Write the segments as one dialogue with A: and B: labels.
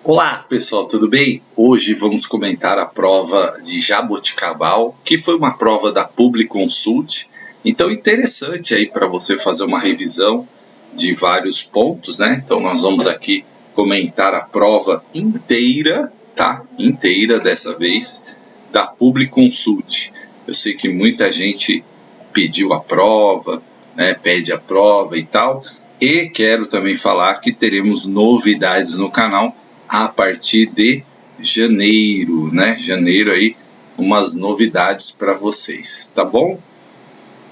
A: Olá pessoal, tudo bem? Hoje vamos comentar a prova de Jaboticabal, que foi uma prova da Publiconsult. Então interessante aí para você fazer uma revisão de vários pontos, né? Então nós vamos aqui comentar a prova inteira, tá? Inteira dessa vez, da Publiconsult. Eu sei que muita gente pediu a prova, né? Pede a prova e tal. E quero também falar que teremos novidades no canal a partir de janeiro, né? Janeiro aí, umas novidades para vocês, tá bom?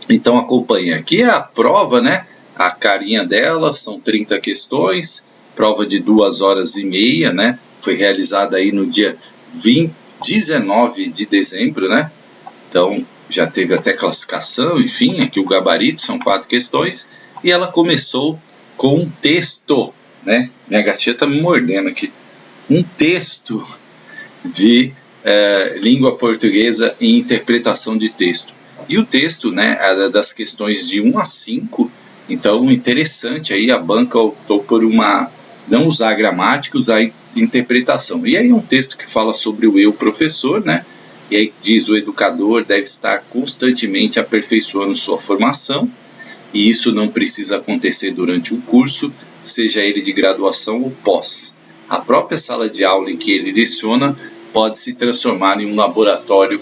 A: Então acompanhe. Aqui é a prova, né? A carinha dela, são 30 questões, prova de 2 horas e meia, né? Foi realizada aí no dia 19 de dezembro, né? Então já teve até classificação, enfim, aqui o gabarito, são 4 questões, e ela começou com um texto, né? Minha gatinha tá me mordendo aqui. Um texto de língua portuguesa e interpretação de texto. E o texto, né, das questões de 1 a 5, então interessante, aí a banca optou por não usar gramática, usar interpretação. E aí é um texto que fala sobre o eu professor, né, e aí diz: o educador deve estar constantemente aperfeiçoando sua formação, e isso não precisa acontecer durante o curso, seja ele de graduação ou pós. A própria sala de aula em que ele leciona pode se transformar em um laboratório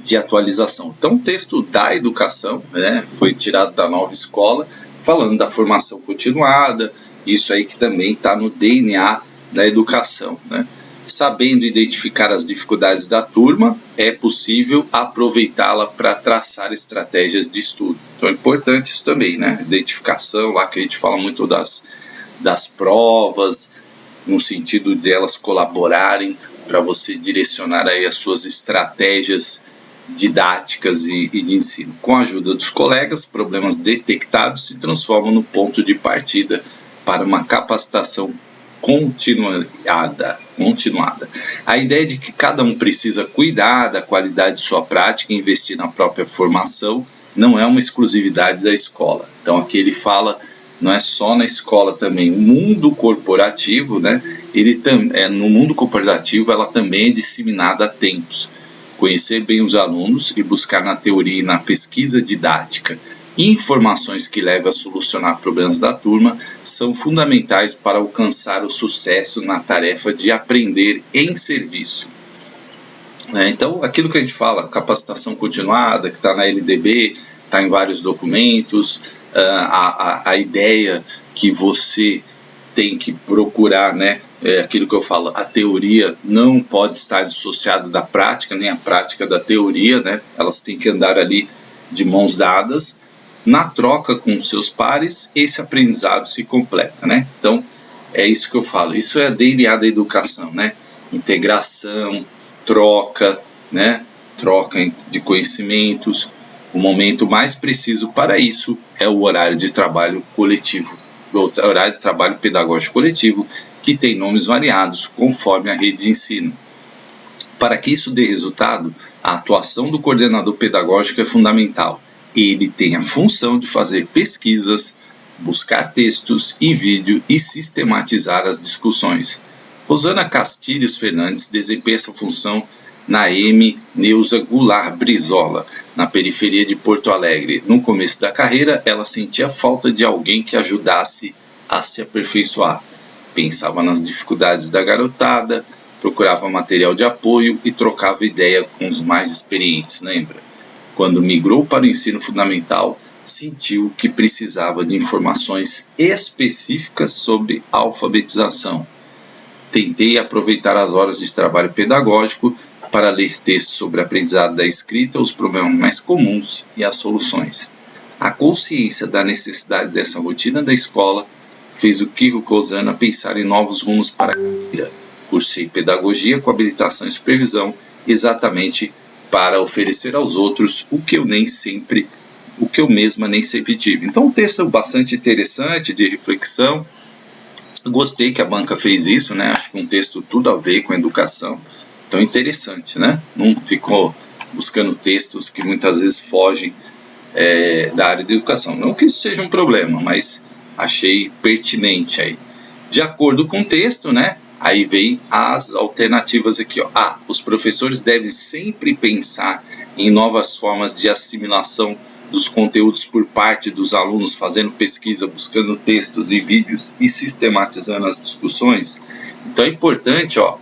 A: de atualização. Então, o texto da educação, né, foi tirado da Nova Escola, falando da formação continuada, isso aí que também está no DNA da educação, né? Sabendo identificar as dificuldades da turma, é possível aproveitá-la para traçar estratégias de estudo. Então é importante isso também, né? Identificação, lá que a gente fala muito das provas, no sentido de elas colaborarem para você direcionar aí as suas estratégias didáticas e de ensino. Com a ajuda dos colegas, problemas detectados se transformam no ponto de partida para uma capacitação continuada. A ideia de que cada um precisa cuidar da qualidade de sua prática e investir na própria formação não é uma exclusividade da escola. Então aqui ele fala, não é só na escola também, o mundo corporativo, né? No mundo corporativo ela também é disseminada há tempos. Conhecer bem os alunos e buscar na teoria e na pesquisa didática informações que levem a solucionar problemas da turma são fundamentais para alcançar o sucesso na tarefa de aprender em serviço. Então, aquilo que a gente fala, capacitação continuada, que está na LDB, está em vários documentos, a ideia que você tem que procurar, né? Aquilo que eu falo, a teoria não pode estar dissociada da prática, nem a prática da teoria, né? Elas têm que andar ali de mãos dadas. Na troca com seus pares, esse aprendizado se completa, né? Então, é isso que eu falo, isso é a DNA da educação, né? Integração, troca, né? Troca de conhecimentos. O momento mais preciso para isso é o horário de trabalho coletivo, o horário de trabalho pedagógico coletivo, que tem nomes variados conforme a rede de ensino. Para que isso dê resultado, a atuação do coordenador pedagógico é fundamental. Ele tem a função de fazer pesquisas, buscar textos em vídeo e sistematizar as discussões. Rosana Castilhos Fernandes desempenha essa função na M. Neuza Goulart Brizola, na periferia de Porto Alegre. No começo da carreira, ela sentia falta de alguém que ajudasse a se aperfeiçoar. Pensava nas dificuldades da garotada, procurava material de apoio e trocava ideia com os mais experientes, lembra? Quando migrou para o ensino fundamental, sentiu que precisava de informações específicas sobre alfabetização. Tentei aproveitar as horas de trabalho pedagógico para ler textos sobre aprendizado da escrita, os problemas mais comuns e as soluções. A consciência da necessidade dessa rotina da escola fez o Kiko Rosana pensar em novos rumos para a carreira. Cursei pedagogia com habilitação e supervisão, exatamente para oferecer aos outros o que eu mesma nem sempre tive. Então, um texto bastante interessante, de reflexão. Gostei que a banca fez isso, né? Acho que um texto tudo a ver com a educação. Então, interessante, né? Não ficou buscando textos que muitas vezes fogem da área de educação. Não que isso seja um problema, mas achei pertinente aí. De acordo com o texto, né? Aí vem as alternativas aqui, ó. A. Os professores devem sempre pensar em novas formas de assimilação dos conteúdos por parte dos alunos, fazendo pesquisa, buscando textos e vídeos e sistematizando as discussões. Então é importante, ó,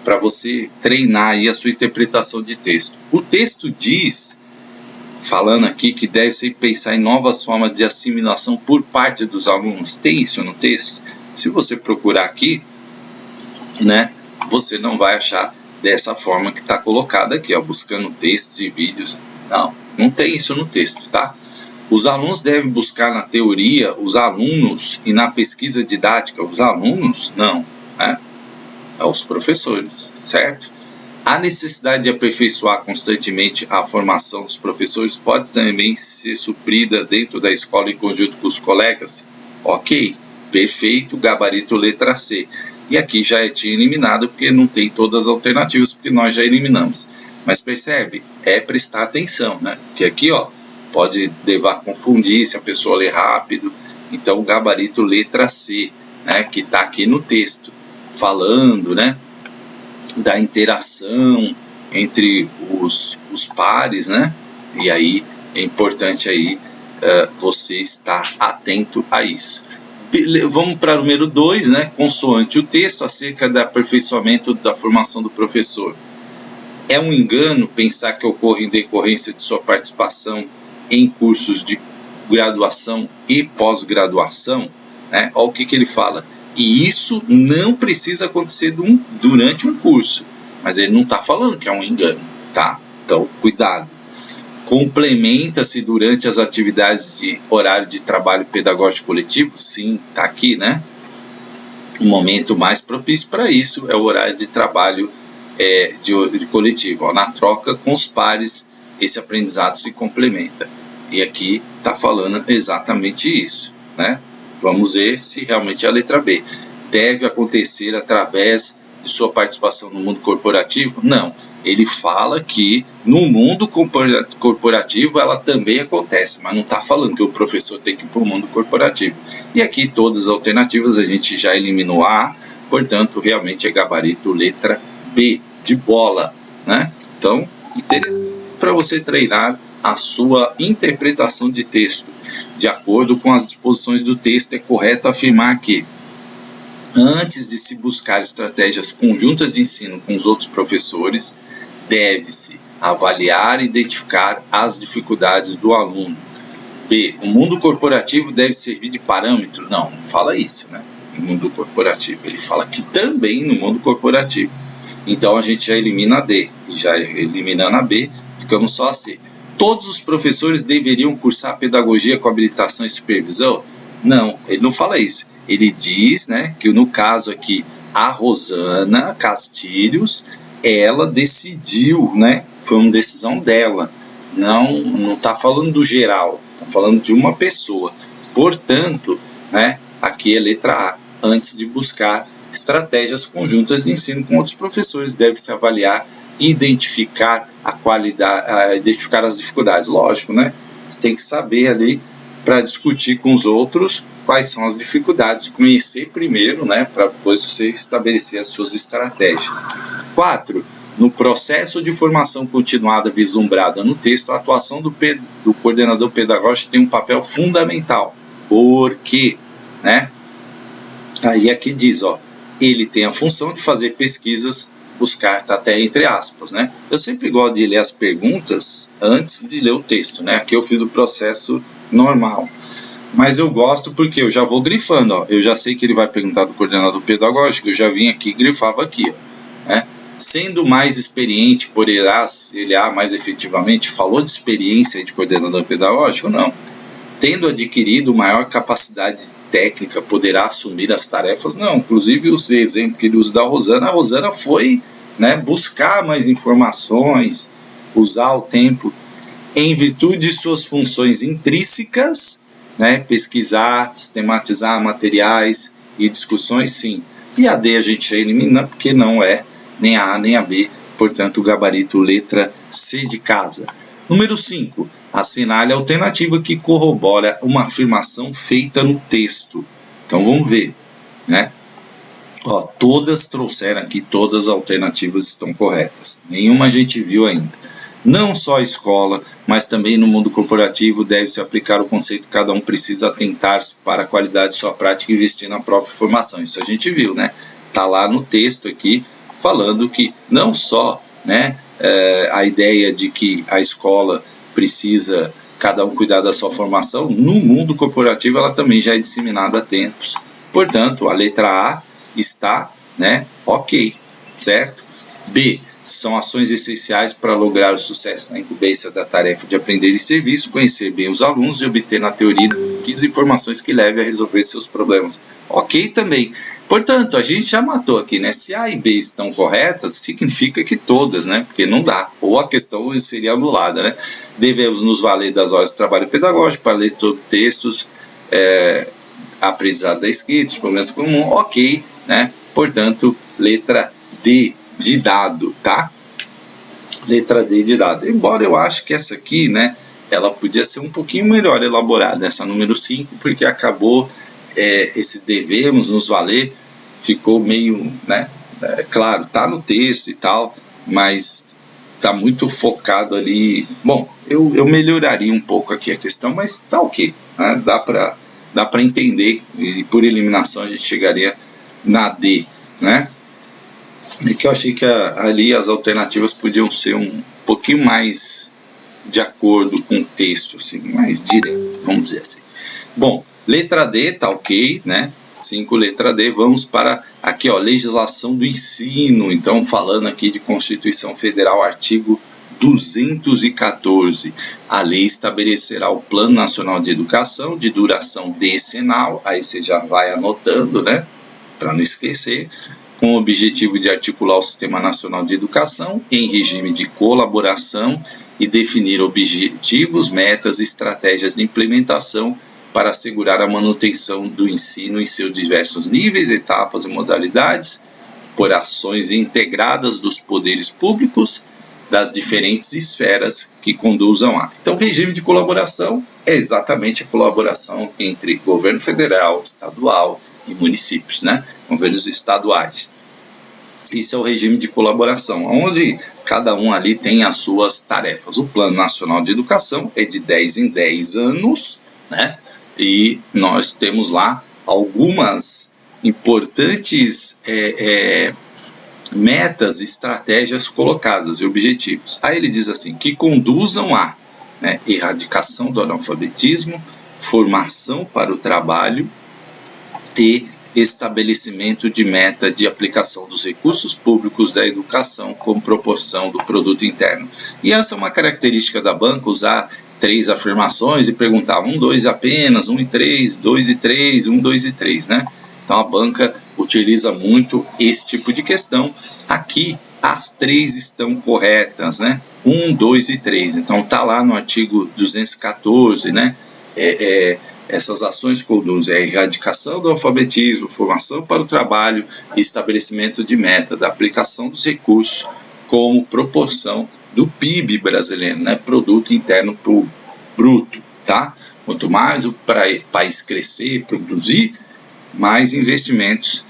A: para você treinar aí a sua interpretação de texto. O texto diz, falando aqui, que deve se pensar em novas formas de assimilação por parte dos alunos. Tem isso no texto? Se você procurar aqui, né, você não vai achar dessa forma que está colocada aqui, ó, buscando textos e vídeos. Não tem isso no texto, tá? Os alunos devem buscar na teoria os alunos e na pesquisa didática os alunos? Não, né? É os professores, certo? A necessidade de aperfeiçoar constantemente a formação dos professores pode também ser suprida dentro da escola em conjunto com os colegas? Ok, perfeito, gabarito letra C. E aqui já tinha eliminado porque não tem todas as alternativas, porque nós já eliminamos. Mas percebe? É prestar atenção, né? Porque aqui, ó, pode levar a confundir se a pessoa lê rápido. Então, gabarito letra C, né, que está aqui no texto, falando, né, da interação entre os pares, né? E aí é importante aí você estar atento a isso. Vamos para o número 2, né? Consoante o texto acerca do aperfeiçoamento da formação do professor. É um engano pensar que ocorre em decorrência de sua participação em cursos de graduação e pós-graduação, né? Olha o que ele fala. E isso não precisa acontecer durante um curso. Mas ele não está falando que é um engano, tá? Então, cuidado. Complementa-se durante as atividades de horário de trabalho pedagógico coletivo? Sim, está aqui, né? O momento mais propício para isso é o horário de trabalho de coletivo. Ó, na troca com os pares, esse aprendizado se complementa. E aqui está falando exatamente isso, né? Vamos ver se realmente é a letra B. Deve acontecer através de sua participação no mundo corporativo? Não. Ele fala que no mundo corporativo ela também acontece, mas não está falando que o professor tem que ir para o mundo corporativo. E aqui todas as alternativas a gente já eliminou A, portanto realmente é gabarito letra B, de bola, né? Então, interessante para você treinar a sua interpretação de texto. De acordo com as disposições do texto, é correto afirmar que antes de se buscar estratégias conjuntas de ensino com os outros professores, deve-se avaliar e identificar as dificuldades do aluno. B. O mundo corporativo deve servir de parâmetro? Não fala isso, né? No mundo corporativo. Ele fala que também no mundo corporativo. Então a gente já elimina a D. Já eliminando a B, ficamos só a C. Todos os professores deveriam cursar pedagogia com habilitação e supervisão? Não, ele não fala isso. Ele diz, né, que no caso aqui, a Rosana Castilhos, ela decidiu, né, foi uma decisão dela. Não está falando do geral, está falando de uma pessoa. Portanto, né, aqui é letra A. Antes de buscar estratégias conjuntas de ensino com outros professores, deve-se avaliar e identificar a qualidade, identificar as dificuldades. Lógico, né? Você tem que saber ali para discutir com os outros quais são as dificuldades, conhecer primeiro, né, para depois você estabelecer as suas estratégias. 4. No processo de formação continuada vislumbrada no texto, a atuação do coordenador pedagógico tem um papel fundamental. Por quê? Né? Aí aqui diz, ó, ele tem a função de fazer pesquisas, buscar, tá até entre aspas, né? Eu sempre gosto de ler as perguntas antes de ler o texto, né? Aqui eu fiz o processo normal, mas eu gosto porque eu já vou grifando, ó. Eu já sei que ele vai perguntar do coordenador pedagógico, eu já vim aqui e grifava aqui, ó, né? Sendo mais experiente, poderá auxiliar mais efetivamente? Falou de experiência de coordenador pedagógico? Não. Tendo adquirido maior capacidade técnica, poderá assumir as tarefas? Não. Inclusive, o exemplo que ele usa da Rosana, a Rosana foi, né, buscar mais informações, usar o tempo em virtude de suas funções intrínsecas, né, pesquisar, sistematizar materiais e discussões, sim. E a D a gente já elimina porque não é nem a A nem a B, portanto, o gabarito letra C de casa. Número 5. Assinale a alternativa que corrobora uma afirmação feita no texto. Então vamos ver, né? Ó, todas trouxeram aqui, todas as alternativas estão corretas. Nenhuma a gente viu ainda. Não só a escola, mas também no mundo corporativo deve-se aplicar o conceito que cada um precisa atentar-se para a qualidade de sua prática e investir na própria formação. Isso a gente viu, né? Está lá no texto aqui, falando que não só, né, a ideia de que a escola precisa cada um cuidar da sua formação, no mundo corporativo ela também já é disseminada há tempos. Portanto, a letra A está, né, ok, certo? B, são ações essenciais para lograr o sucesso na incumbência da tarefa de aprender e serviço, conhecer bem os alunos e obter na teoria as informações que levem a resolver seus problemas. Ok também. Portanto, a gente já matou aqui, né? Se A e B estão corretas, significa que todas, né? Porque não dá. Ou a questão seria anulada, né? Devemos nos valer das horas de trabalho pedagógico para ler todos os textos, aprendizado da escrita, os problemas comuns, ok, né? Portanto, letra D de dado, tá? Letra D de dado. Embora eu acho que essa aqui, né, ela podia ser um pouquinho melhor elaborada, essa número 5, porque acabou esse devemos nos valer, ficou meio, né, claro, tá no texto e tal, mas tá muito focado ali. Bom, eu melhoraria um pouco aqui a questão, mas tá ok, né? Dá para entender, e por eliminação a gente chegaria na D, né? É que eu achei que ali as alternativas podiam ser um pouquinho mais de acordo com o texto, assim, mais direto, vamos dizer assim. Bom, letra D tá ok, né? 5, letra D. Vamos para aqui, ó, legislação do ensino. Então, falando aqui de Constituição Federal, artigo 214. A lei estabelecerá o Plano Nacional de Educação de duração decenal. Aí você já vai anotando, né? Para não esquecer. Com o objetivo de articular o Sistema Nacional de Educação em regime de colaboração e definir objetivos, metas e estratégias de implementação para assegurar a manutenção do ensino em seus diversos níveis, etapas e modalidades, por ações integradas dos poderes públicos das diferentes esferas que conduzam a. Então, o regime de colaboração é exatamente a colaboração entre governo federal, estadual e municípios, né? Governos estaduais. Isso é o regime de colaboração, onde cada um ali tem as suas tarefas. O Plano Nacional de Educação é de 10 em 10 anos, né? E nós temos lá algumas importantes metas, estratégias colocadas e objetivos. Aí ele diz assim, que conduzam a, né, erradicação do analfabetismo, formação para o trabalho e estabelecimento de meta de aplicação dos recursos públicos da educação como proporção do produto interno. E essa é uma característica da banca, usar 3 afirmações e perguntar 1, 2 apenas, 1 e 3, 2 e 3, 1, 2 e 3, né? Então a banca utiliza muito esse tipo de questão. Aqui as 3 estão corretas, né? 1, 2 e 3. Então tá lá no artigo 214, né? Essas ações conduzem à erradicação do alfabetismo, formação para o trabalho e estabelecimento de meta da aplicação dos recursos como proporção do PIB brasileiro, né? Produto Interno Bruto, tá? Quanto mais o país crescer, produzir, mais investimentos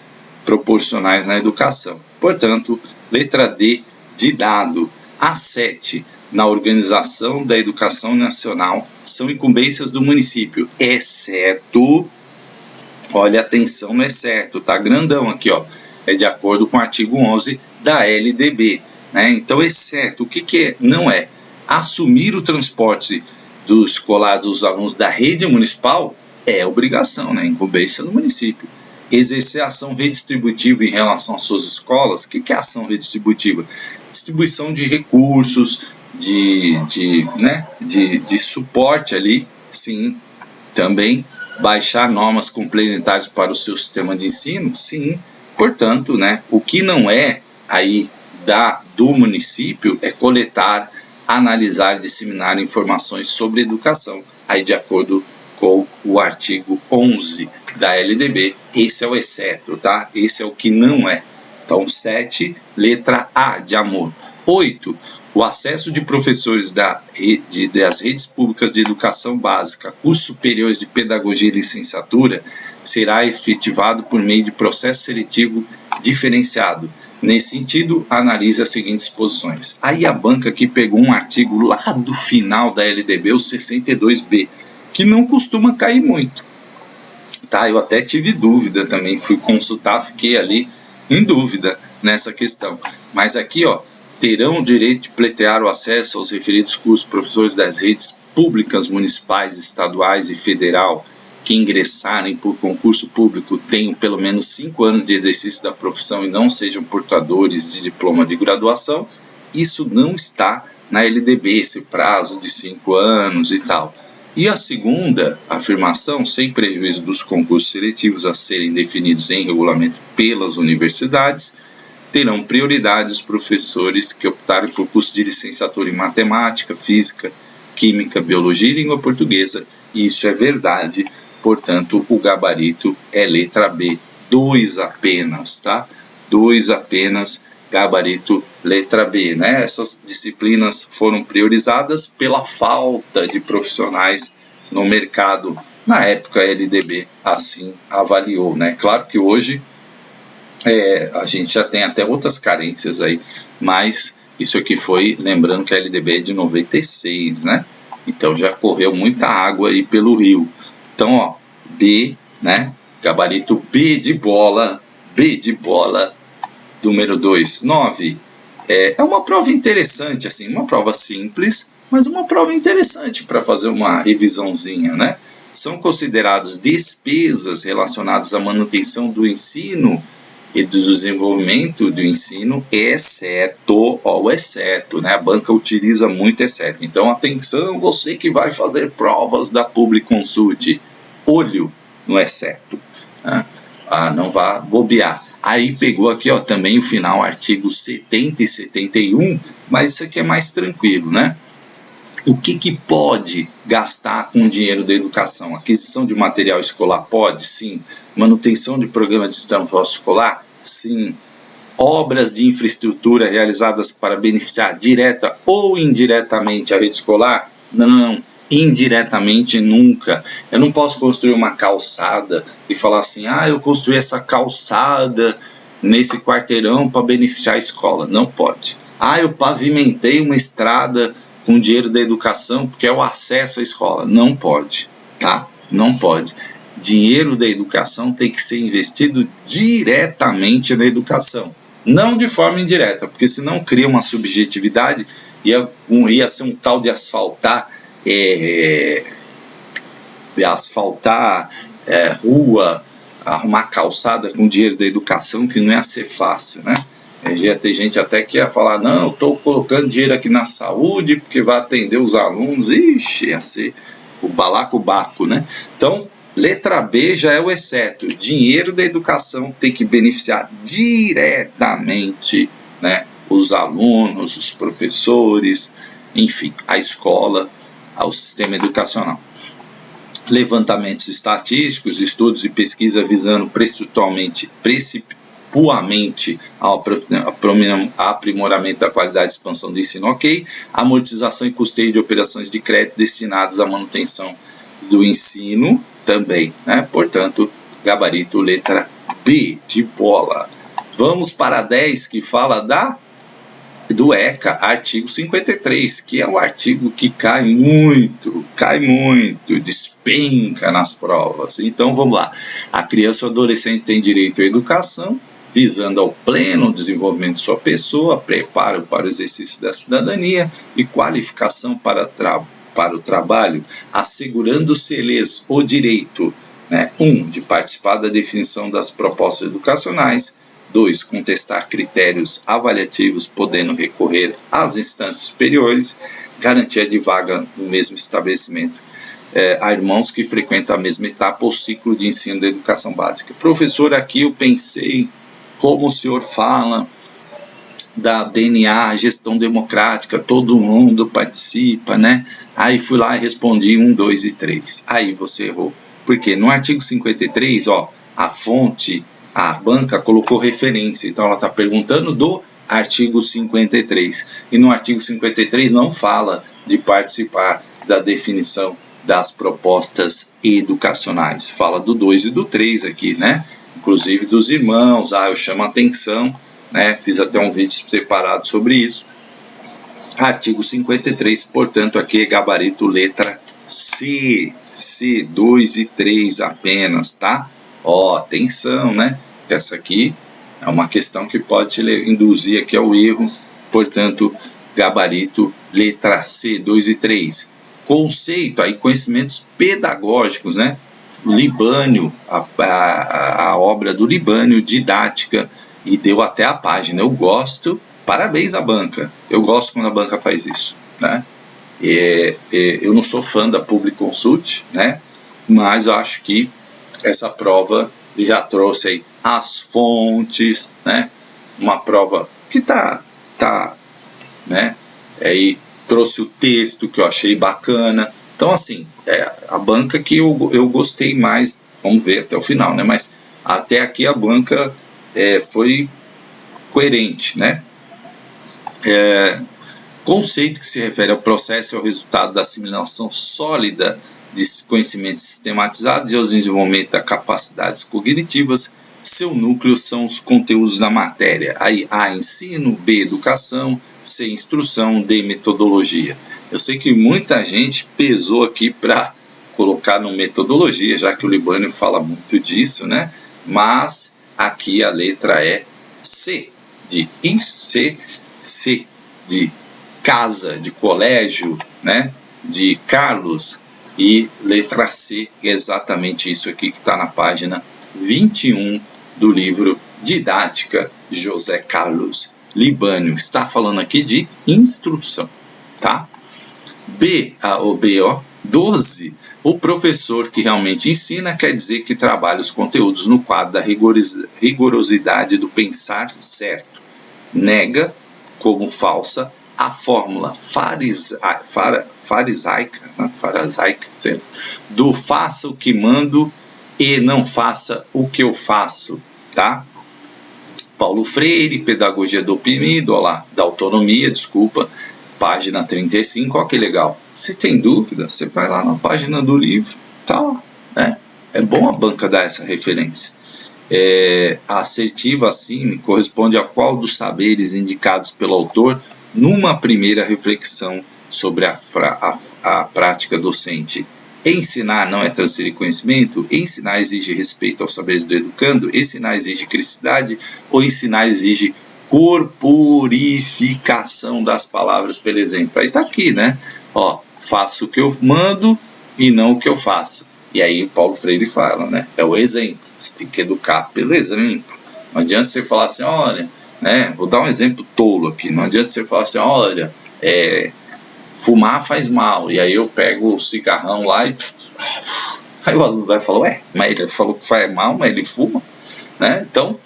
A: proporcionais na educação. Portanto, letra D de dado. A7, na organização da educação nacional, são incumbências do município, exceto, olha atenção no exceto, tá grandão aqui, ó, é de acordo com o artigo 11 da LDB, né? Então, exceto, o que não é? Assumir o transporte do escolar dos alunos da rede municipal é obrigação, né? Incumbência do município. Exercer ação redistributiva em relação às suas escolas. O que é ação redistributiva? Distribuição de recursos, de suporte ali, sim. Também baixar normas complementares para o seu sistema de ensino, sim. Portanto, né, o que não é aí do município é coletar, analisar e disseminar informações sobre educação, aí de acordo com o artigo 11 da LDB, esse é o exceto, tá? Esse é o que não é. Então, 7, letra A de amor. 8, o acesso de professores das redes públicas de educação básica, cursos superiores de pedagogia e licenciatura, será efetivado por meio de processo seletivo diferenciado. Nesse sentido, analise as seguintes posições. Aí a banca aqui pegou um artigo lá do final da LDB, o 62B, que não costuma cair muito. Tá? Eu até tive dúvida também, fui consultar, fiquei ali em dúvida nessa questão. Mas aqui, ó, terão o direito de pleitear o acesso aos referidos cursos professores das redes públicas, municipais, estaduais e federal que ingressarem por concurso público tenham pelo menos 5 anos de exercício da profissão e não sejam portadores de diploma de graduação. Isso não está na LDB, esse prazo de 5 anos e tal. E a segunda afirmação, sem prejuízo dos concursos seletivos a serem definidos em regulamento pelas universidades, terão prioridade os professores que optarem por curso de licenciatura em matemática, física, química, biologia e língua portuguesa. E isso é verdade, portanto, o gabarito é letra B, 2 apenas, tá? 2 apenas, gabarito letra B, né? Essas disciplinas foram priorizadas pela falta de profissionais no mercado. Na época, a LDB assim avaliou, né? Claro que hoje a gente já tem até outras carências aí, mas isso aqui foi, lembrando que a LDB é de 96, né? Então já correu muita água aí pelo rio. Então, ó, B, né? Gabarito B de bola, número 2, 9. É uma prova interessante, assim, uma prova simples, mas uma prova interessante para fazer uma revisãozinha, né? São considerados despesas relacionadas à manutenção do ensino e do desenvolvimento do ensino, exceto, né? A banca utiliza muito exceto. Então, atenção, você que vai fazer provas da Publiconsult, olho no exceto, né? Não vá bobear. Aí pegou aqui, ó, também o final, artigo 70 e 71, mas isso aqui é mais tranquilo, né? O que pode gastar com o dinheiro da educação? Aquisição de material escolar pode? Sim. Manutenção de programa de transporte escolar? Sim. Obras de infraestrutura realizadas para beneficiar direta ou indiretamente a rede escolar? Não. Indiretamente nunca. Eu não posso construir uma calçada e falar assim, eu construí essa calçada nesse quarteirão para beneficiar a escola. Não pode. Eu pavimentei uma estrada com dinheiro da educação porque é o acesso à escola. Não pode, tá? Não pode. Dinheiro da educação tem que ser investido diretamente na educação, não de forma indireta, porque senão cria uma subjetividade e ia ser um tal de asfaltar rua, arrumar calçada com dinheiro da educação, que não ia ser fácil, né? Já tem gente até que ia falar, não, eu estou colocando dinheiro aqui na saúde porque vai atender os alunos. Ixi, ia ser o balacobaco, né? Então, letra B já é o exceto. Dinheiro da educação tem que beneficiar diretamente, né, os alunos, os professores, enfim, a escola, ao sistema educacional. Levantamentos estatísticos, estudos e pesquisa visando precipituamente ao aprimoramento da qualidade e expansão do ensino, ok. Amortização e custeio de operações de crédito destinadas à manutenção do ensino, também, né? Portanto, gabarito letra B de bola. Vamos para 10, que fala do ECA, artigo 53, que é o artigo que cai muito, despenca nas provas. Então, vamos lá. A criança ou adolescente tem direito à educação, visando ao pleno desenvolvimento de sua pessoa, preparo para o exercício da cidadania e qualificação para o trabalho, assegurando-se-lhes o direito, né, 1. De participar da definição das propostas educacionais, 2. Contestar critérios avaliativos, podendo recorrer às instâncias superiores, garantia de vaga no mesmo estabelecimento a irmãos que frequentam a mesma etapa ou ciclo de ensino da educação básica. Professor, aqui eu pensei, como o senhor fala da DNA, gestão democrática, todo mundo participa, né? Aí fui lá e respondi 1, 2 e 3. Aí você errou. Porque no artigo 53, a fonte, a banca colocou referência. Então ela está perguntando do artigo 53. E no artigo 53 não fala de participar da definição das propostas educacionais. Fala do 2 e do 3 aqui, né? Inclusive dos irmãos, eu chamo a atenção, né? Fiz até um vídeo separado sobre isso. Artigo 53, portanto, aqui é gabarito letra C, 2 e 3 apenas, tá? Atenção, né? Que essa aqui é uma questão que pode te induzir aqui ao erro, portanto, gabarito letra C, 2 e 3. Conceito, aí conhecimentos pedagógicos, né? Libânio, a obra do Libânio, didática, e deu até a página. Eu gosto, parabéns à banca, eu gosto quando a banca faz isso, né? Eu não sou fã da Public Consult, né? Mas eu acho que essa prova já trouxe aí as fontes, né? Uma prova que tá, né? Aí trouxe o texto que eu achei bacana. Então, assim, a banca que eu gostei mais, vamos ver até o final, né? Mas até aqui a banca foi coerente, né? Conceito que se refere ao processo e ao resultado da assimilação sólida de conhecimentos sistematizados e ao desenvolvimento das capacidades cognitivas. Seu núcleo são os conteúdos da matéria. Aí, A, ensino, B, educação, C, instrução, D, metodologia. Eu sei que muita gente pesou aqui para colocar no metodologia, já que o Libânio fala muito disso, né? Mas aqui a letra é C, C de casa, de colégio, né? De Carlos, e letra C, exatamente isso aqui que está na página 21 do livro Didática, José Carlos Libânio. Está falando aqui de instrução, tá? B, 12. O professor que realmente ensina quer dizer que trabalha os conteúdos no quadro da rigorosidade do pensar certo. Nega como falsa a fórmula farisaica do faça o que mando e não faça o que eu faço, tá? Paulo Freire, Pedagogia do Oprimido, da Autonomia, página 35, olha que legal. Se tem dúvida, você vai lá na página do livro, tá lá, né? É bom a banca dar essa referência. A assertiva, assim, corresponde a qual dos saberes indicados pelo autor numa primeira reflexão sobre a prática docente. Ensinar não é transferir conhecimento? Ensinar exige respeito aos saberes do educando? Ensinar exige criticidade? Ou ensinar exige corporificação das palavras pelo exemplo? Aí tá aqui, né? Faço o que eu mando e não o que eu faço. E aí o Paulo Freire fala, né? É o exemplo. Você tem que educar pelo exemplo. Não adianta você falar assim, olha, né? Vou dar um exemplo tolo aqui. Não adianta você falar assim, olha, fumar faz mal. E aí eu pego o cigarrão lá e... Aí o aluno vai falar, mas ele falou que faz mal, mas ele fuma, né? Então,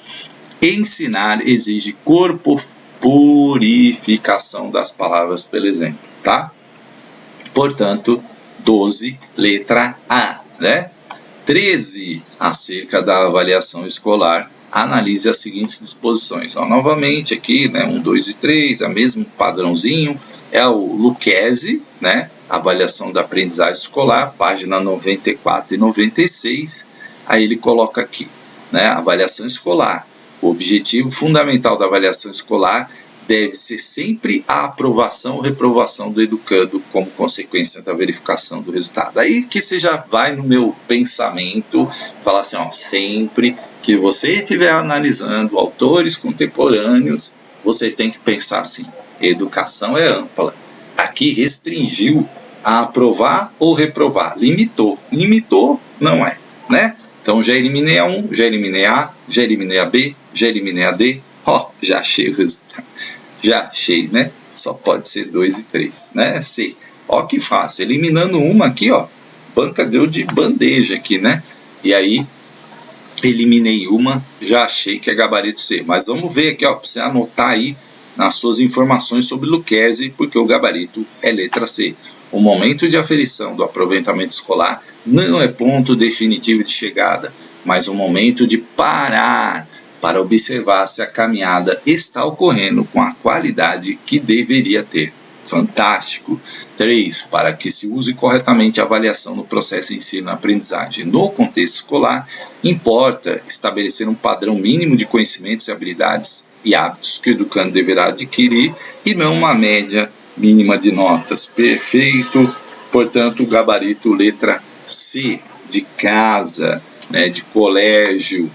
A: ensinar exige corporificação das palavras pelo exemplo, tá? Portanto, 12, letra A, né? 13, acerca da avaliação escolar, analise as seguintes disposições. Novamente aqui, né, 1, 2 e 3, é o mesmo padrãozinho, é o Lucchesi, né, avaliação da aprendizagem escolar, página 94 e 96, aí ele coloca aqui, né, avaliação escolar. O objetivo fundamental da avaliação escolar deve ser sempre a aprovação ou reprovação do educando como consequência da verificação do resultado. Aí que você já vai no meu pensamento, falar assim, sempre que você estiver analisando autores contemporâneos, você tem que pensar assim, educação é ampla. Aqui restringiu a aprovar ou reprovar, limitou não é, né? Então já eliminei a 1, já eliminei a A, já eliminei a B, já eliminei a D, já achei o resultado. Já achei, né? Só pode ser 2 e 3, né? C. Que fácil. Eliminando uma aqui, banca deu de bandeja aqui, né? E aí, eliminei uma, já achei que é gabarito C. Mas vamos ver aqui, para você anotar aí nas suas informações sobre Lucchesi, porque o gabarito é letra C. O momento de aferição do aproveitamento escolar não é ponto definitivo de chegada, mas um momento de parar para observar se a caminhada está ocorrendo com a qualidade que deveria ter. Fantástico. 3. Para que se use corretamente a avaliação no processo de ensino-aprendizagem no contexto escolar, importa estabelecer um padrão mínimo de conhecimentos e habilidades e hábitos que o educando deverá adquirir e não uma média mínima de notas. Perfeito. Portanto, o gabarito letra C, de casa, né, de colégio.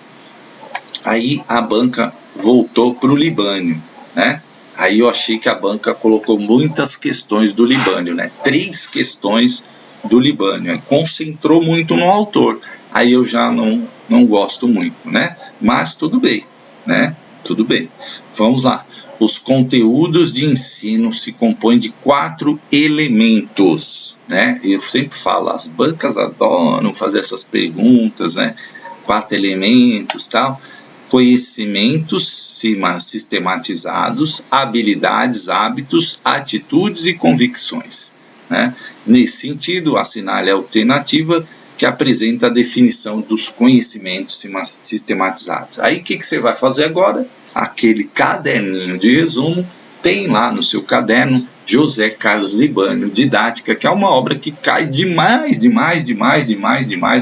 A: Aí a banca voltou para o Libânio, né? Aí eu achei que a banca colocou muitas questões do Libânio, né? 3 questões do Libânio. Concentrou muito no autor. Aí eu já não gosto muito, né? Mas tudo bem, né? Tudo bem. Vamos lá. Os conteúdos de ensino se compõem de 4 elementos, né? Eu sempre falo, as bancas adoram fazer essas perguntas, né? 4 elementos, tal. Conhecimentos sistematizados, habilidades, hábitos, atitudes e convicções, né? Nesse sentido, assinale a alternativa que apresenta a definição dos conhecimentos sistematizados. Aí o que você vai fazer agora? Aquele caderninho de resumo, tem lá no seu caderno José Carlos Libânio, Didática, que é uma obra que cai demais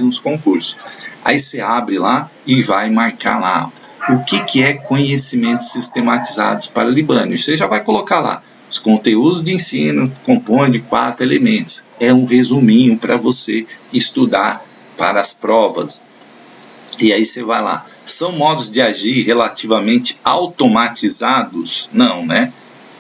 A: nos concursos. Aí você abre lá e vai marcar lá o que é conhecimentos sistematizados para Libânio. Você já vai colocar lá, os conteúdos de ensino compõem de 4 elementos. É um resuminho para você estudar para as provas. E aí você vai lá, são modos de agir relativamente automatizados? Não, né?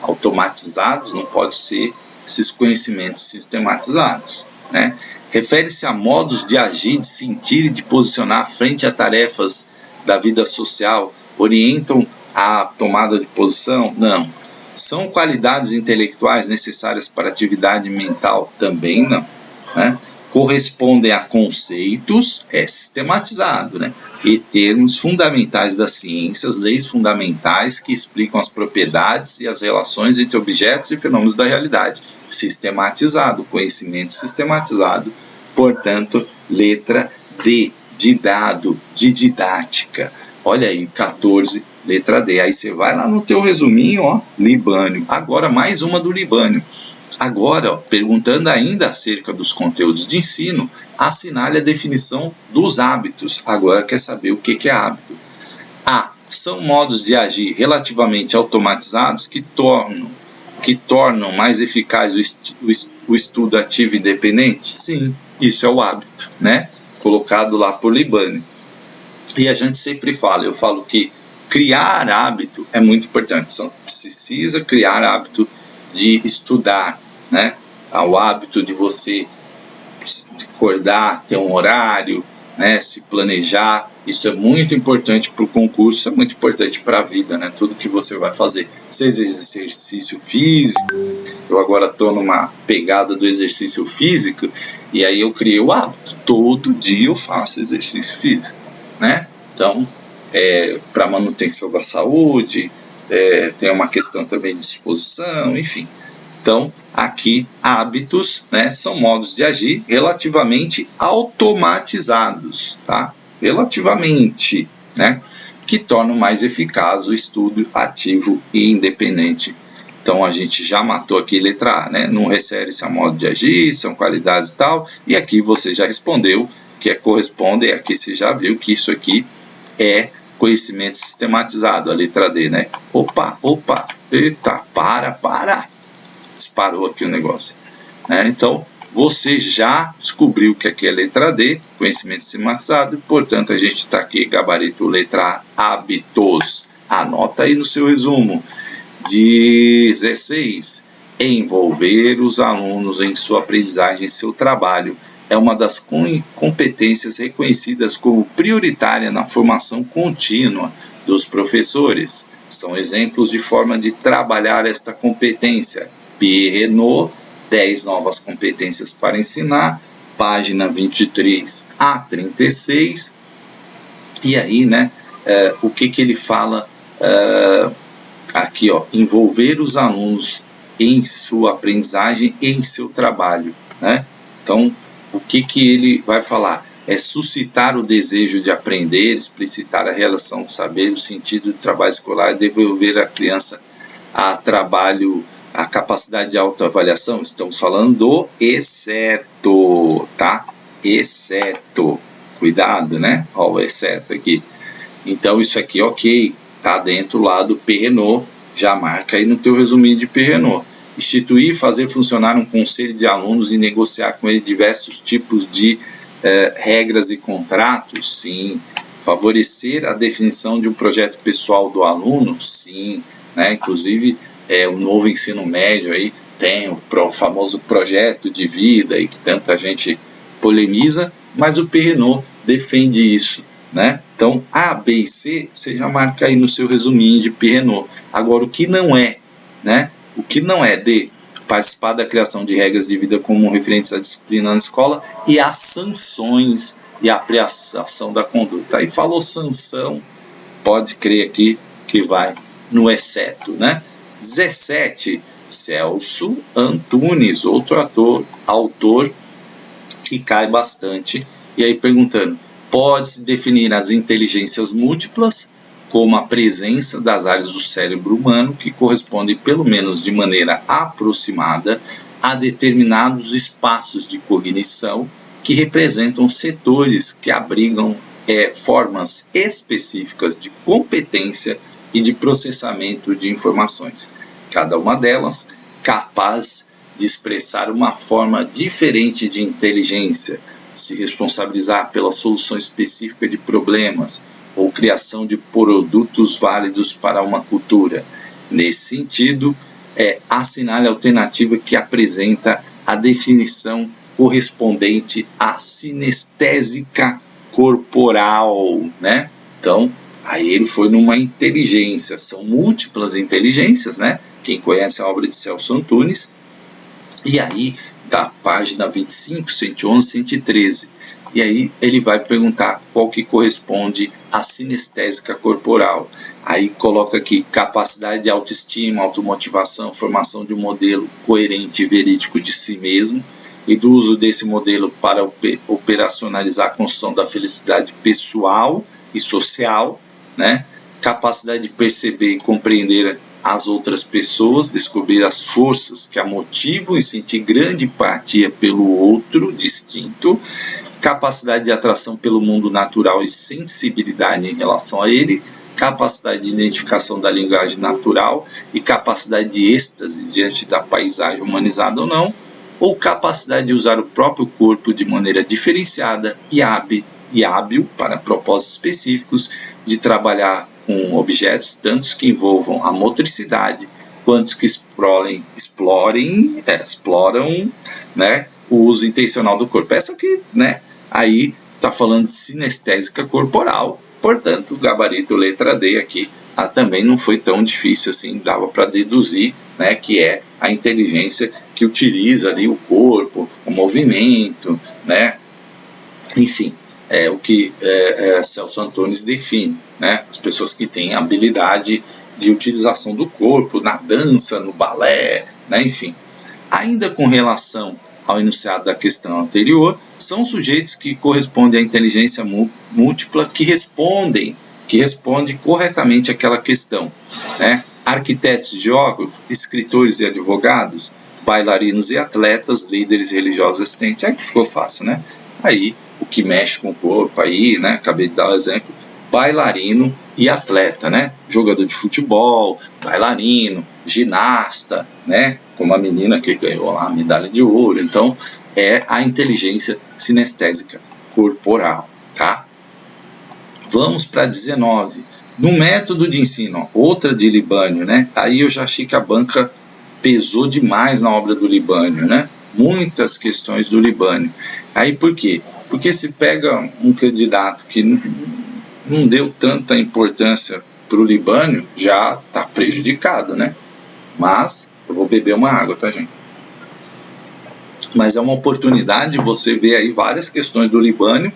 A: Automatizados não pode ser esses conhecimentos sistematizados, né? Refere-se a modos de agir, de sentir e de posicionar frente a tarefas da vida social, orientam a tomada de posição? Não. São qualidades intelectuais necessárias para a atividade mental? Também não, né? Correspondem a conceitos, é sistematizado, né? E termos fundamentais das ciências, leis fundamentais que explicam as propriedades e as relações entre objetos e fenômenos da realidade. Sistematizado, conhecimento sistematizado. Portanto, letra D, de dado, de didática. Olha aí, 14, letra D. Aí você vai lá no teu resuminho, ó, Libânio. Agora mais uma do Libânio. Agora, ó, perguntando ainda acerca dos conteúdos de ensino, assinale a definição dos hábitos. Agora quer saber o que é hábito. A. São modos de agir relativamente automatizados que tornam mais eficaz o estudo ativo e independente? Sim, isso é o hábito, né? Colocado lá por Libânio. E a gente sempre fala, eu falo que criar hábito é muito importante. Precisa criar hábito de estudar, né? O hábito de você acordar, ter um horário, né? Se planejar. Isso é muito importante para o concurso, é muito importante para a vida, né? Tudo que você vai fazer. Seja exercício físico, eu agora estou numa pegada do exercício físico, e aí eu criei o hábito. Todo dia eu faço exercício físico, né? Então, para manutenção da saúde, tem uma questão também de disposição, enfim. Então, aqui, hábitos, né, são modos de agir relativamente automatizados, tá? Relativamente, né, que tornam mais eficaz o estudo ativo e independente. Então, a gente já matou aqui letra A, né? Não refere-se a modo de agir, são qualidades e tal. E aqui você já respondeu que corresponde, aqui você já viu que isso aqui é conhecimento sistematizado, a letra D, né? Opa, eita, para! Disparou aqui o negócio, né? Então, você já descobriu que aqui é letra D, conhecimento sistematizado, portanto, a gente está aqui, gabarito letra A, hábitos. Anota aí no seu resumo. 16. Envolver os alunos em sua aprendizagem e seu trabalho é uma das competências reconhecidas como prioritária na formação contínua dos professores. São exemplos de forma de trabalhar esta competência. Pierre Renaud, 10 novas competências para ensinar, página 23 a 36. E aí, né, o que ele fala aqui, ó, envolver os alunos em sua aprendizagem e em seu trabalho, né? Então, o que ele vai falar? É suscitar o desejo de aprender, explicitar a relação do saber, o sentido do trabalho escolar, devolver a criança a trabalho A capacidade de autoavaliação, estamos falando do exceto, tá? Exceto. Cuidado, né? Ó, o exceto aqui. Então, isso aqui, ok, tá dentro lá do PRENO, já marca aí no teu resuminho de PRENO. Instituir e fazer funcionar um conselho de alunos e negociar com ele diversos tipos de regras e contratos, sim. Favorecer a definição de um projeto pessoal do aluno, sim, né? Inclusive, o novo ensino médio aí tem o famoso projeto de vida aí que tanta gente polemiza, mas o PRENO defende isso, né? Então, A, B e C, você já marca aí no seu resuminho de PRENO. Agora, o que não é, né? O que não é de participar da criação de regras de vida como referentes à disciplina na escola e as sanções e a apreciação da conduta. Aí falou sanção, pode crer aqui que vai no exceto, né? 17, Celso Antunes, outro autor que cai bastante, e aí perguntando, pode-se definir as inteligências múltiplas como a presença das áreas do cérebro humano que correspondem, pelo menos de maneira aproximada, a determinados espaços de cognição que representam setores que abrigam formas específicas de competência e de processamento de informações, cada uma delas capaz de expressar uma forma diferente de inteligência, se responsabilizar pela solução específica de problemas ou criação de produtos válidos para uma cultura. Nesse sentido, assinale a alternativa que apresenta a definição correspondente à sinestésica corporal, né? Então, aí ele foi numa inteligência, são múltiplas inteligências, né? Quem conhece a obra de Celso Antunes, e aí da página 25, 111, 113, e aí ele vai perguntar qual que corresponde à sinestésica corporal. Aí coloca aqui capacidade de autoestima, automotivação, formação de um modelo coerente e verídico de si mesmo, e do uso desse modelo para operacionalizar a construção da felicidade pessoal e social, né? Capacidade de perceber e compreender as outras pessoas, descobrir as forças que a motivam e sentir grande empatia pelo outro distinto, capacidade de atração pelo mundo natural e sensibilidade em relação a ele, capacidade de identificação da linguagem natural e capacidade de êxtase diante da paisagem humanizada ou não, ou capacidade de usar o próprio corpo de maneira diferenciada e hábil para propósitos específicos, de trabalhar com objetos, tantos que envolvam a motricidade, quantos que exploram, né, o uso intencional do corpo. Essa aqui, né, aí está falando de sinestésica corporal, portanto, gabarito letra D aqui também não foi tão difícil assim, dava para deduzir, né, que é a inteligência que utiliza ali o corpo, o movimento, né, enfim, é o que Celso Antunes define, né, as pessoas que têm habilidade de utilização do corpo na dança, no balé, né, enfim. Ainda com relação ao enunciado da questão anterior, são sujeitos que correspondem à inteligência múltipla que responde corretamente àquela questão, né? Arquitetos, geógrafos, escritores e advogados, bailarinos e atletas, líderes religiosos assistentes. Aí que ficou fácil, né? Aí, o que mexe com o corpo, aí, né? Acabei de dar um exemplo, bailarino e atleta, né? Jogador de futebol, bailarino, ginasta, né? Como a menina que ganhou lá a medalha de ouro. Então, é a inteligência sinestésica corporal, tá? Vamos para 19. No método de ensino, outra de Libânio, né? Aí eu já achei que a banca pesou demais na obra do Libânio, né? Muitas questões do Libânio. Aí por quê? Porque se pega um candidato que não deu tanta importância para o Libânio, já está prejudicado, né? Mas eu vou beber uma água, tá, gente? Mas é uma oportunidade de você ver aí várias questões do Libânio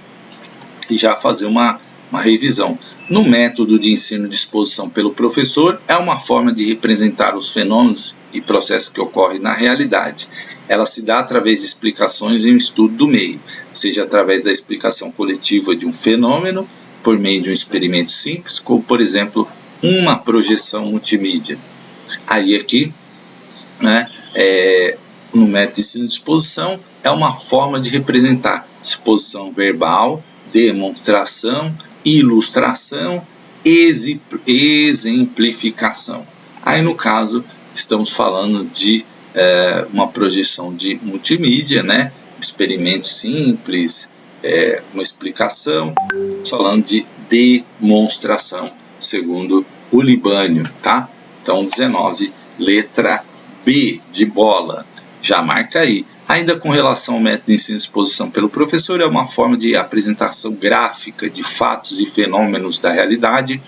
A: e já fazer uma revisão. No método de ensino de exposição pelo professor, é uma forma de representar os fenômenos e processos que ocorrem na realidade. Ela se dá através de explicações e um estudo do meio, seja através da explicação coletiva de um fenômeno, por meio de um experimento simples, como, por exemplo, uma projeção multimídia. Aí aqui né? No método de ensino de exposição é uma forma de representar exposição verbal, demonstração, ilustração, exemplificação. Aí no caso estamos falando de uma projeção de multimídia, né? Experimento simples, uma explicação, falando de demonstração, segundo o Libânio, tá? Então 19, letra B de bola, já marca aí. Ainda com relação ao método de ensino e exposição pelo professor, é uma forma de apresentação gráfica de fatos e fenômenos da realidade,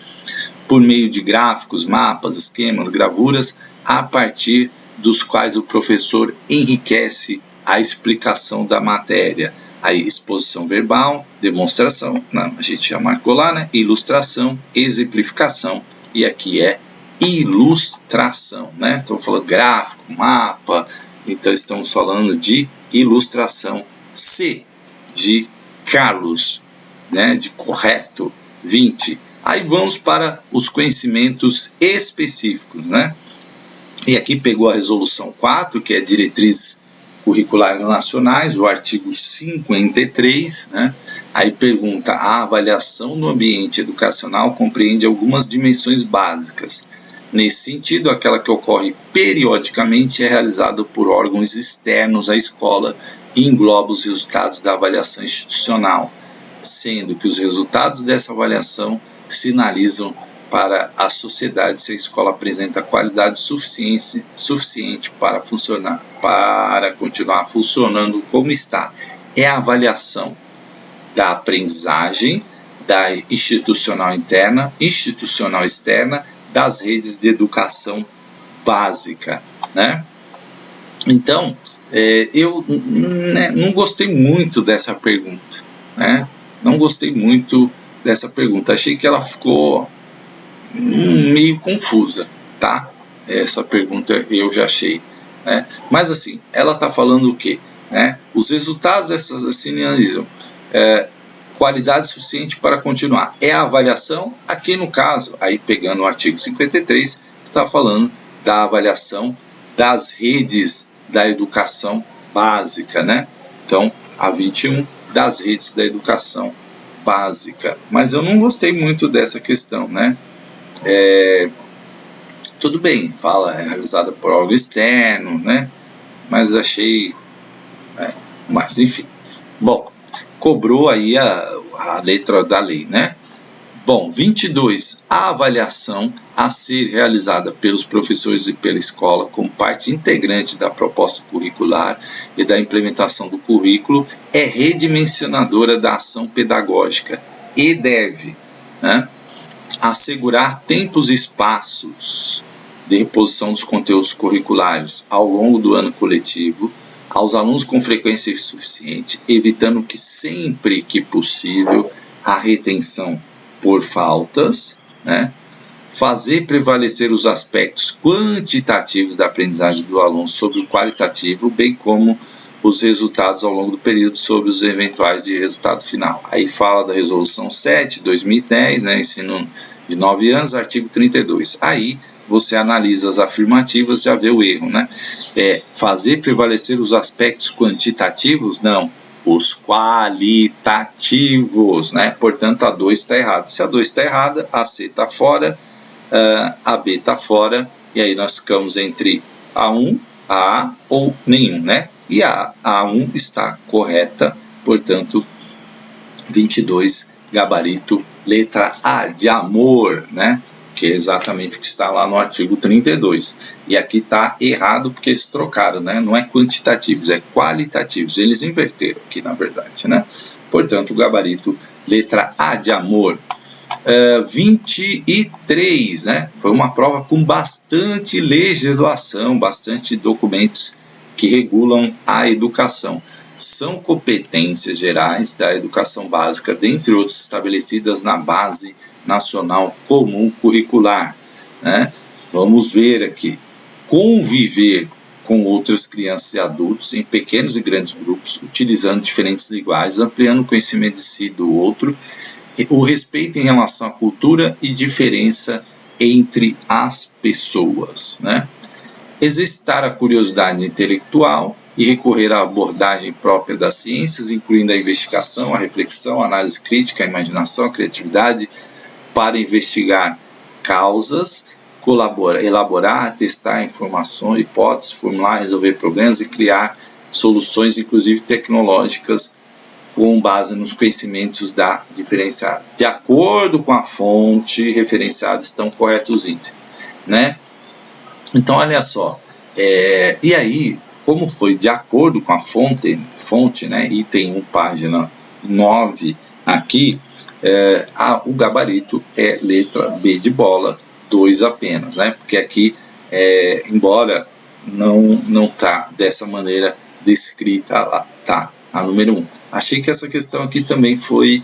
A: por meio de gráficos, mapas, esquemas, gravuras, a partir dos quais o professor enriquece a explicação da matéria. Aí, exposição verbal, demonstração, não, a gente já marcou lá, né? Ilustração, exemplificação, e aqui é ilustração, né? Estamos falando gráfico, mapa, então estamos falando de ilustração. C de Carlos, né? De correto, 20. Aí vamos para os conhecimentos específicos, né? E aqui pegou a resolução 4, que é diretrizes curriculares nacionais, o artigo 53, né? Aí pergunta: a avaliação no ambiente educacional compreende algumas dimensões básicas. Nesse sentido, aquela que ocorre periodicamente é realizada por órgãos externos à escola e engloba os resultados da avaliação institucional, sendo que os resultados dessa avaliação sinalizam para a sociedade se a escola apresenta qualidade suficiente para continuar funcionando como está. É a avaliação da aprendizagem, da institucional interna, institucional externa, das redes de educação básica, né? Então, eu não gostei muito dessa pergunta, né? Não gostei muito dessa pergunta. Achei que ela ficou meio confusa, tá? Essa pergunta eu já achei, né? Mas assim, ela está falando o quê? Né? Os resultados dessas sinalizam qualidade suficiente para continuar. É a avaliação, aqui no caso, aí pegando o artigo 53, está falando da avaliação das redes da educação básica, né? Então, a 21, das redes da educação básica. Mas eu não gostei muito dessa questão, né? Tudo bem, fala, é realizada por órgão externo, né? Mas achei... mas enfim. Bom, cobrou aí a letra da lei, né? Bom, 22. A avaliação a ser realizada pelos professores e pela escola como parte integrante da proposta curricular e da implementação do currículo é redimensionadora da ação pedagógica e deve, né, assegurar tempos e espaços de reposição dos conteúdos curriculares ao longo do ano coletivo aos alunos com frequência suficiente, evitando que sempre que possível a retenção por faltas, né? Fazer prevalecer os aspectos quantitativos da aprendizagem do aluno sobre o qualitativo, bem como os resultados ao longo do período sobre os eventuais de resultado final. Aí fala da resolução 7, 2010, né? Ensino de 9 anos, artigo 32. Aí você analisa as afirmativas, já vê o erro, né? Fazer prevalecer os aspectos quantitativos? Não, os qualitativos, né? Portanto, a 2 está errada. Se a 2 está errada, a C está fora, a B está fora, e aí nós ficamos entre A1, A ou nenhum, né? E a A1 está correta, portanto, 22, gabarito, letra A de amor, né? Que é exatamente o que está lá no artigo 32. E aqui está errado porque eles trocaram, né? Não é quantitativos, é qualitativos. Eles inverteram aqui, na verdade, né? Portanto, o gabarito, letra A de amor. 23, né? Foi uma prova com bastante legislação, bastante documentos que regulam a educação. São competências gerais da educação básica, dentre outros estabelecidas na Base Nacional Comum Curricular, né? Vamos ver aqui: conviver com outras crianças e adultos em pequenos e grandes grupos, utilizando diferentes linguagens, ampliando o conhecimento de si e do outro, o respeito em relação à cultura e diferença entre as pessoas, né? exercitar a curiosidade intelectual e recorrer à abordagem própria das ciências, incluindo a investigação, a reflexão, a análise crítica, a imaginação, a criatividade, para investigar causas, elaborar, testar informações, hipóteses, formular, resolver problemas e criar soluções, inclusive tecnológicas, com base nos conhecimentos da diferenciada. De acordo com a fonte referenciada, estão corretos os itens, né? Então, olha só, e aí, como foi de acordo com a fonte, né, item 1, página 9, aqui, o gabarito é letra B de bola, 2 apenas, né? Porque aqui, embora não tá dessa maneira descrita lá, tá? A número 1. Achei que essa questão aqui também foi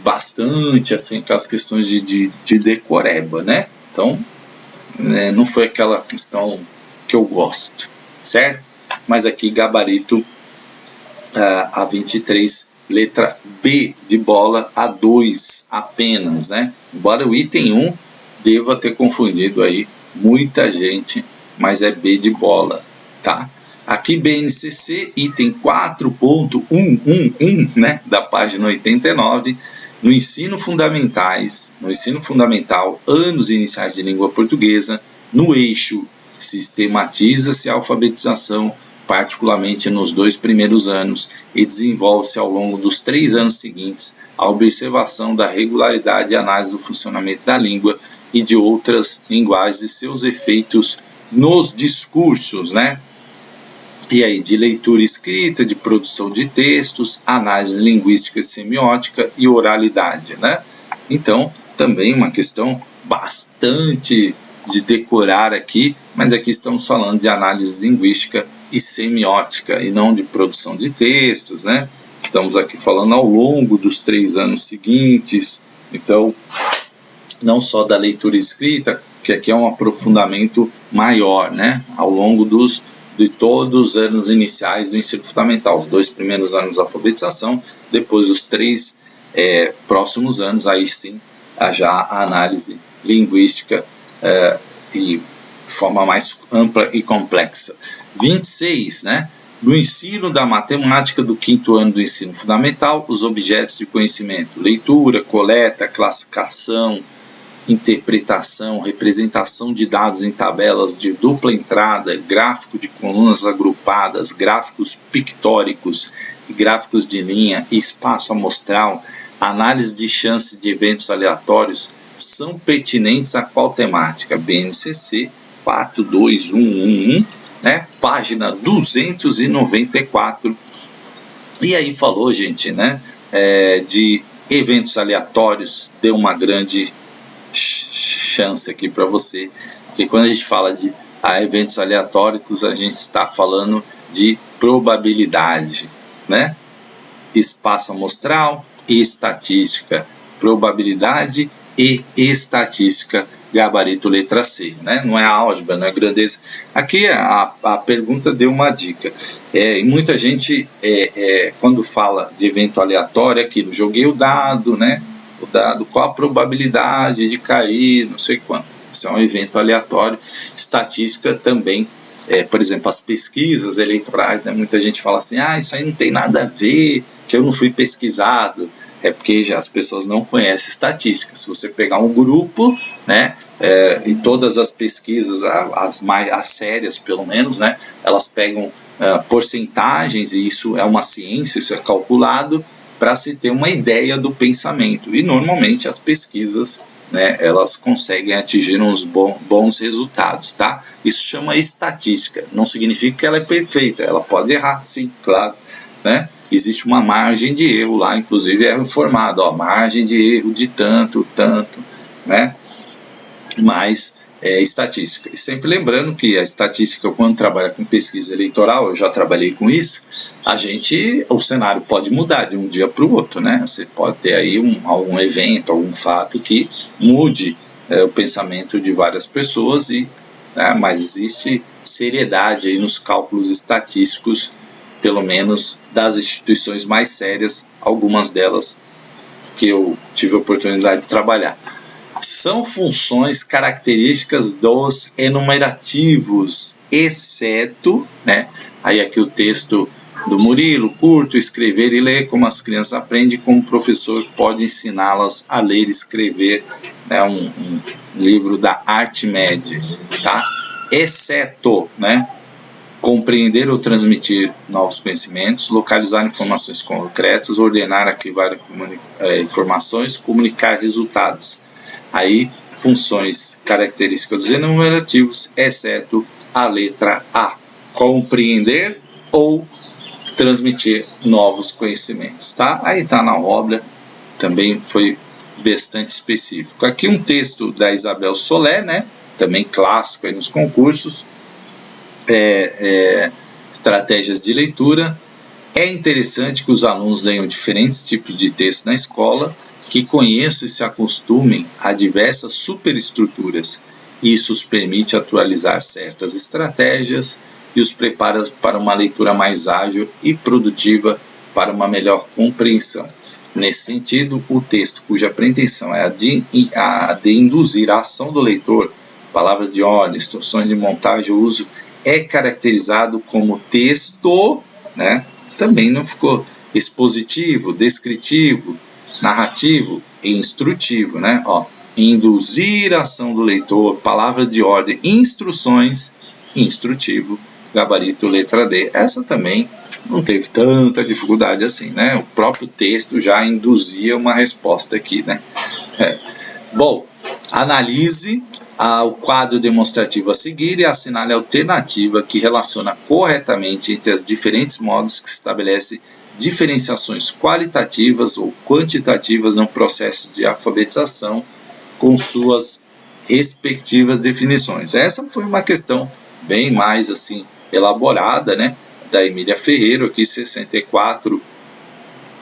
A: bastante, assim, aquelas questões de decoreba, né? Então, não foi aquela questão que eu gosto, certo? Mas aqui, gabarito a 23, letra B de bola, a 2 apenas, né? Embora o item 1 deva ter confundido aí muita gente, mas é B de bola, tá? Aqui, BNCC, item 4.111, né, da página 89, no ensino fundamental, anos iniciais de língua portuguesa, no eixo sistematiza-se a alfabetização, particularmente nos 2 primeiros anos, e desenvolve-se ao longo dos 3 anos seguintes a observação da regularidade e análise do funcionamento da língua e de outras linguagens e seus efeitos nos discursos, né? E aí, de leitura e escrita, de produção de textos, análise linguística e semiótica e oralidade, né? Então, também uma questão bastante de decorar aqui, mas aqui estamos falando de análise linguística e semiótica e não de produção de textos, né? Estamos aqui falando ao longo dos 3 anos seguintes, então, não só da leitura e escrita, que aqui é um aprofundamento maior, né? Ao longo de todos os anos iniciais do ensino fundamental, os 2 primeiros anos da alfabetização, depois os 3 próximos anos, aí sim, já a análise linguística de forma mais ampla e complexa. 26, né? No ensino da matemática do 5º ano do ensino fundamental, os objetos de conhecimento: leitura, coleta, classificação, interpretação, representação de dados em tabelas de dupla entrada, gráfico de colunas agrupadas, gráficos pictóricos, gráficos de linha, espaço amostral, análise de chance de eventos aleatórios, são pertinentes a qual temática? BNCC 42111, né? Página 294. E aí falou, gente, né, de eventos aleatórios. Deu uma grande chance aqui para você, porque quando a gente fala de eventos aleatórios, a gente está falando de probabilidade, né? Espaço amostral e estatística, probabilidade e estatística, gabarito letra C, né? Não é álgebra, não é grandeza. Aqui a pergunta deu uma dica. E muita gente, quando fala de evento aleatório, é aquilo, joguei o dado, né? O dado, qual a probabilidade de cair, não sei quanto. Isso é um evento aleatório. Estatística também, por exemplo, as pesquisas eleitorais, né? Muita gente fala assim, isso aí não tem nada a ver, que eu não fui pesquisado. É porque já as pessoas não conhecem estatística. Se você pegar um grupo, né, e todas as pesquisas, as sérias pelo menos, né, elas pegam porcentagens, e isso é uma ciência, isso é calculado, para se ter uma ideia do pensamento. E normalmente as pesquisas, né, elas conseguem atingir uns bons resultados, tá? Isso chama estatística. Não significa que ela é perfeita, ela pode errar, sim, claro, né? Existe uma margem de erro lá, inclusive é informado, margem de erro de tanto, né? Mas estatística. E sempre lembrando que a estatística, quando trabalha com pesquisa eleitoral, eu já trabalhei com isso, o cenário pode mudar de um dia para o outro, né? Você pode ter aí algum evento, algum fato que mude o pensamento de várias pessoas, mas existe seriedade aí nos cálculos estatísticos, pelo menos das instituições mais sérias, algumas delas que eu tive a oportunidade de trabalhar. são funções características dos enumerativos, exceto, né? Aí aqui o texto do Murilo, curto, escrever e ler, como as crianças aprendem, como o professor pode ensiná-las a ler e escrever, né? Um livro da Artmed, tá? Exceto, né? Compreender ou transmitir novos conhecimentos, localizar informações concretas, ordenar, arquivar informações, comunicar resultados. Aí, funções características dos enumerativos, exceto a letra A. Compreender ou transmitir novos conhecimentos, tá? Aí está na obra, também foi bastante específico. Aqui um texto da Isabel Solé, né? Também clássico aí nos concursos. Estratégias de leitura. É interessante que os alunos leiam diferentes tipos de texto na escola, que conheçam e se acostumem a diversas superestruturas. Isso os permite atualizar certas estratégias e os prepara para uma leitura mais ágil e produtiva para uma melhor compreensão. Nesse sentido, o texto cuja pretensão é a de induzir a ação do leitor, palavras de ordem, instruções de montagem ou uso, é caracterizado como texto, né? Também não ficou expositivo, descritivo, narrativo e instrutivo, né? Ó, induzir a ação do leitor, palavras de ordem, instruções, instrutivo, gabarito, letra D. Essa também não teve tanta dificuldade assim, né? O próprio texto já induzia uma resposta aqui, né? Bom, analise o quadro demonstrativo a seguir e assinale a alternativa que relaciona corretamente entre os diferentes modos que estabelece diferenciações qualitativas ou quantitativas no processo de alfabetização com suas respectivas definições. Essa foi uma questão bem mais assim elaborada, né, da Emília Ferreiro, aqui 64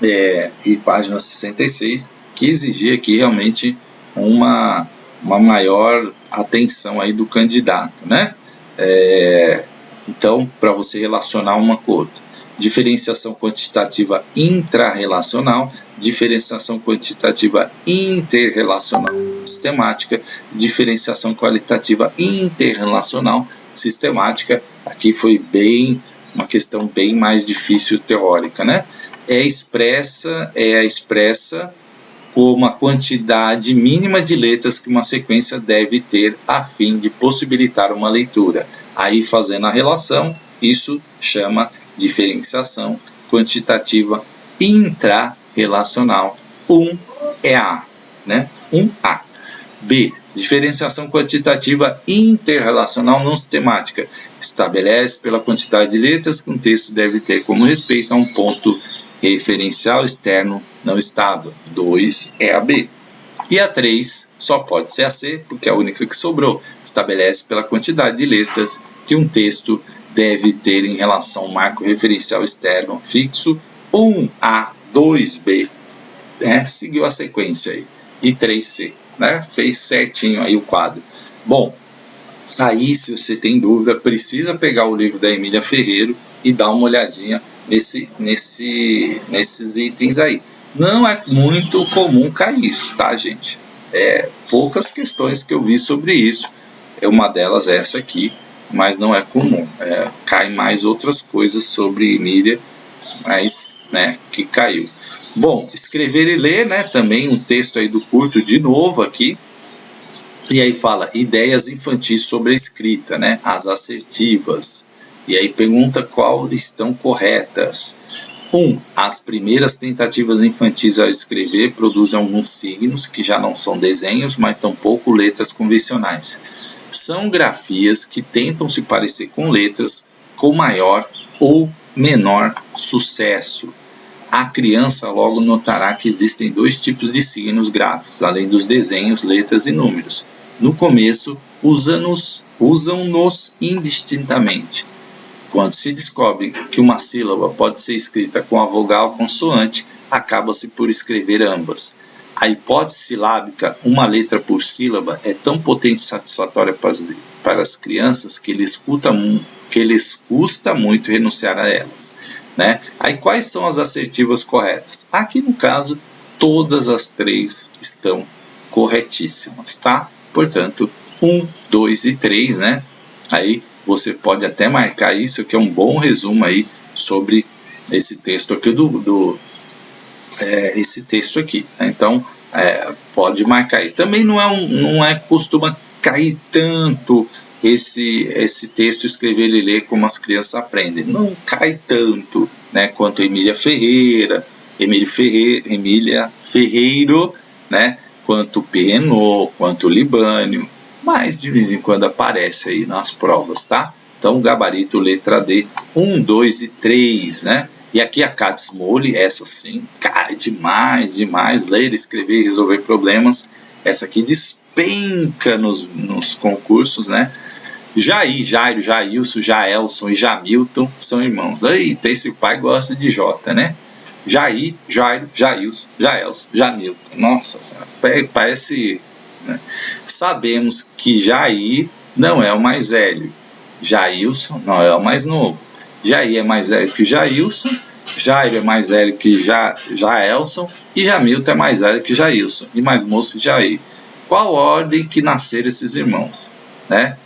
A: e página 66, que exigia aqui realmente uma maior atenção aí do candidato, né? Então, para você relacionar uma com outra. Diferenciação quantitativa intrarrelacional, diferenciação quantitativa interrelacional sistemática, diferenciação qualitativa interrelacional sistemática. Aqui foi uma questão bem mais difícil teórica, né? É expressa como a quantidade mínima de letras que uma sequência deve ter a fim de possibilitar uma leitura. Aí, fazendo a relação, isso chama diferenciação quantitativa intrarrelacional. É A, né? 1A. B, diferenciação quantitativa interrelacional não sistemática. Estabelece pela quantidade de letras que um texto deve ter como respeito a um ponto referencial externo não estável. 2 é a B. E a 3 só pode ser a C, porque é a única que sobrou. Estabelece pela quantidade de letras que um texto deve ter em relação ao marco referencial externo fixo 1A, 2B. Seguiu a sequência aí. E 3C. Né? Fez certinho aí o quadro. Bom, aí se você tem dúvida, precisa pegar o livro da Emília Ferreiro e dar uma olhadinha nesses itens aí. Não é muito comum cair isso, tá, gente? Poucas questões que eu vi sobre isso. Uma delas é essa aqui, mas não é comum. Cai mais outras coisas sobre Emília, mas, né, que caiu. Bom, escrever e ler, né, também um texto aí do curto, de novo aqui. E aí fala ideias infantis sobre a escrita, né, as assertivas. E aí pergunta qual estão corretas. 1. As primeiras tentativas infantis ao escrever produzem alguns signos que já não são desenhos, mas tampouco letras convencionais. São grafias que tentam se parecer com letras com maior ou menor sucesso. A criança logo notará que existem dois tipos de signos gráficos, além dos desenhos, letras e números. No começo, usam-nos indistintamente. Quando se descobre que uma sílaba pode ser escrita com a vogal ou consoante, acaba-se por escrever ambas. A hipótese silábica, uma letra por sílaba, é tão potente e satisfatória para as crianças que lhes custa muito renunciar a elas. Né? Aí quais são as assertivas corretas? Aqui no caso, todas as três estão corretíssimas, tá? Portanto, 1, 2 e 3, né? Aí você pode até marcar isso, que é um bom resumo aí sobre esse texto aqui esse texto aqui. Então, pode marcar aí. Também não costuma cair tanto esse texto, escrever e ler como as crianças aprendem. Não cai tanto, né, quanto Emília Ferreiro, né, quanto Perenot, quanto Libânio, mas de vez em quando aparece aí nas provas, tá? Então, gabarito letra D, 1, 2 e 3, né? E aqui a Katz Molle, essa sim, cai demais, ler, escrever e resolver problemas. Essa aqui despenca nos concursos, né? Jairo, Jailson, Jaelson e Jamilton são irmãos. Eita, esse pai gosta de J, né? Jair, Jairo, Jailson, Jaelson, Jamilton. Nossa senhora, parece... né? Sabemos que Jair não é o mais velho. Jailson não é o mais novo. Jair é mais velho que Jailson, Jairo é mais velho que Jaelson e Jamilton é mais velho que Jailson e mais moço que Jair. Qual ordem que nasceram esses irmãos, né?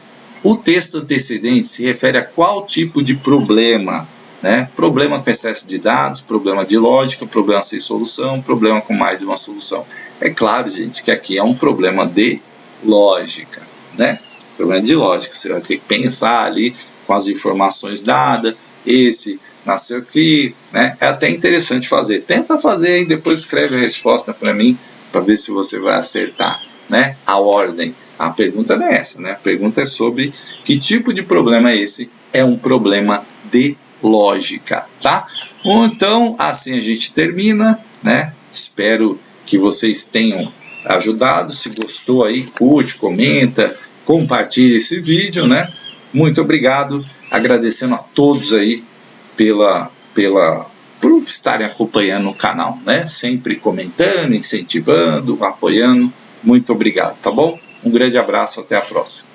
A: O texto antecedente se refere a qual tipo de problema, né? Problema com excesso de dados, problema de lógica, problema sem solução, problema com mais de uma solução. É claro, gente, que aqui é um problema de lógica, né? Problema de lógica, você vai ter que pensar ali com as informações dadas, esse nasceu aqui, né? É até interessante fazer. Tenta fazer e depois escreve a resposta para mim, para ver se você vai acertar, né? A ordem. A pergunta não é essa, né? A pergunta é sobre que tipo de problema é esse. É um problema de lógica, tá? Então, assim a gente termina, né? Espero que vocês tenham ajudado. Se gostou aí, curte, comenta, compartilhe esse vídeo, né? Muito obrigado, agradecendo a todos aí por estarem acompanhando o canal, né? Sempre comentando, incentivando, apoiando. Muito obrigado, tá bom? Um grande abraço, até a próxima.